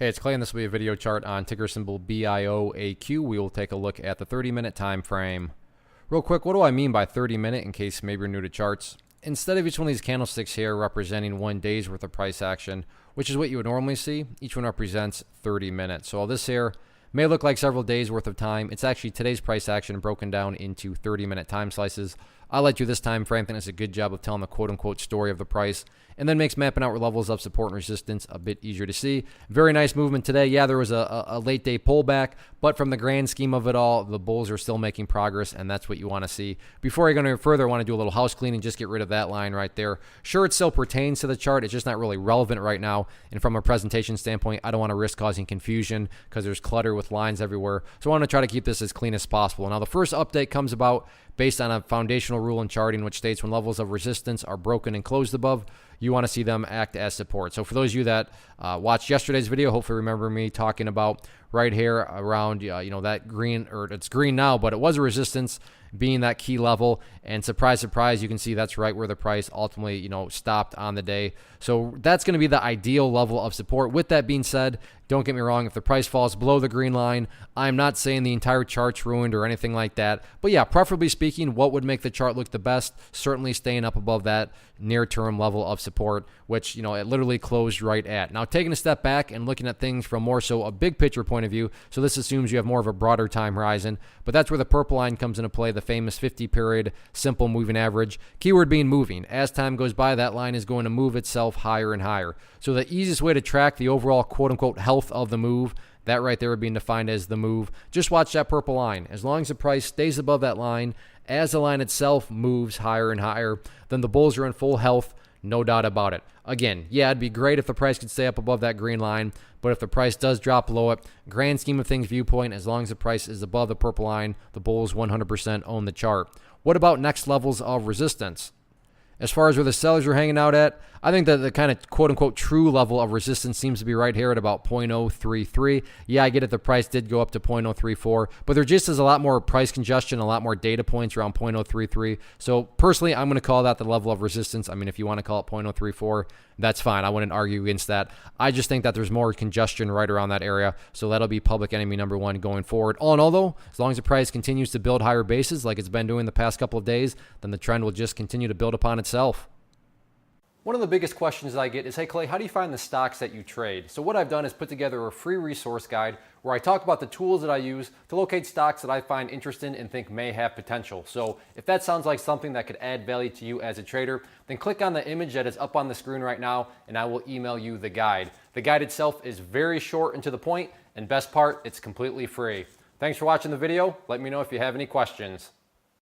Hey, it's Clay, and this will be a video chart on ticker symbol BIOAQ. We will take a look at the 30-minute time frame. Real quick, what do I mean by 30-minute in case maybe you're new to charts? Instead of each one of these candlesticks here representing 1 day's worth of price action, which is what you would normally see, each one represents 30 minutes. So all this here may look like several days worth of time. It's actually today's price action broken down into 30-minute time slices. I like you this time frame. I think it's a good job of telling the quote-unquote story of the price, and then makes mapping out levels of support and resistance a bit easier to see. Very nice movement today. Yeah, there was a late day pullback, but from the grand scheme of it all, the bulls are still making progress, and that's what you want to see. Before I go any further, I want to do a little house cleaning, just get rid of that line right there. Sure, it still pertains to the chart. It's just not really relevant right now, and from a presentation standpoint, I don't want to risk causing confusion because there's clutter with lines everywhere. So I want to try to keep this as clean as possible. Now, the first update comes about based on a foundational rule in charting, which states when levels of resistance are broken and closed above, you want to see them act as support. So for those of you that watched yesterday's video, hopefully remember me talking about right here around that green, or it's green now, but it was a resistance being that key level, and surprise, surprise, you can see that's right where the price ultimately stopped on the day. So that's going to be the ideal level of support. With that being said, don't get me wrong, if the price falls below the green line, I'm not saying the entire chart's ruined or anything like that, but yeah, preferably speaking, what would make the chart look the best? Certainly staying up above that near-term level of support, which it literally closed right at. Now, taking a step back and looking at things from more so a big picture point of view, so this assumes you have more of a broader time horizon, but that's where the purple line comes into play, the famous 50-period simple moving average. Keyword being moving. As time goes by, that line is going to move itself higher and higher. So the easiest way to track the overall quote-unquote health of the move, that right there would be defined as the move. Just watch that purple line. As long as the price stays above that line, as the line itself moves higher and higher, then the bulls are in full health, no doubt about it. Again, yeah, it'd be great if the price could stay up above that green line, but if the price does drop below it, grand scheme of things viewpoint, as long as the price is above the purple line, the bulls 100% own the chart. What about next levels of resistance? As far as where the sellers are hanging out at, I think that the kind of quote-unquote true level of resistance seems to be right here at about 0.033. Yeah, I get it, the price did go up to 0.034, but there just is a lot more price congestion, a lot more data points around 0.033. So personally, I'm going to call that the level of resistance. I mean, if you want to call it 0.034, that's fine. I wouldn't argue against that. I just think that there's more congestion right around that area, so that'll be public enemy number one going forward. All in all, though, as long as the price continues to build higher bases like it's been doing the past couple of days, then the trend will just continue to build upon itself. One of the biggest questions that I get is, hey Clay, how do you find the stocks that you trade? So what I've done is put together a free resource guide where I talk about the tools that I use to locate stocks that I find interesting and think may have potential. So if that sounds like something that could add value to you as a trader, then click on the image that is up on the screen right now and I will email you the guide. The guide itself is very short and to the point, and best part, it's completely free. Thanks for watching the video. Let me know if you have any questions.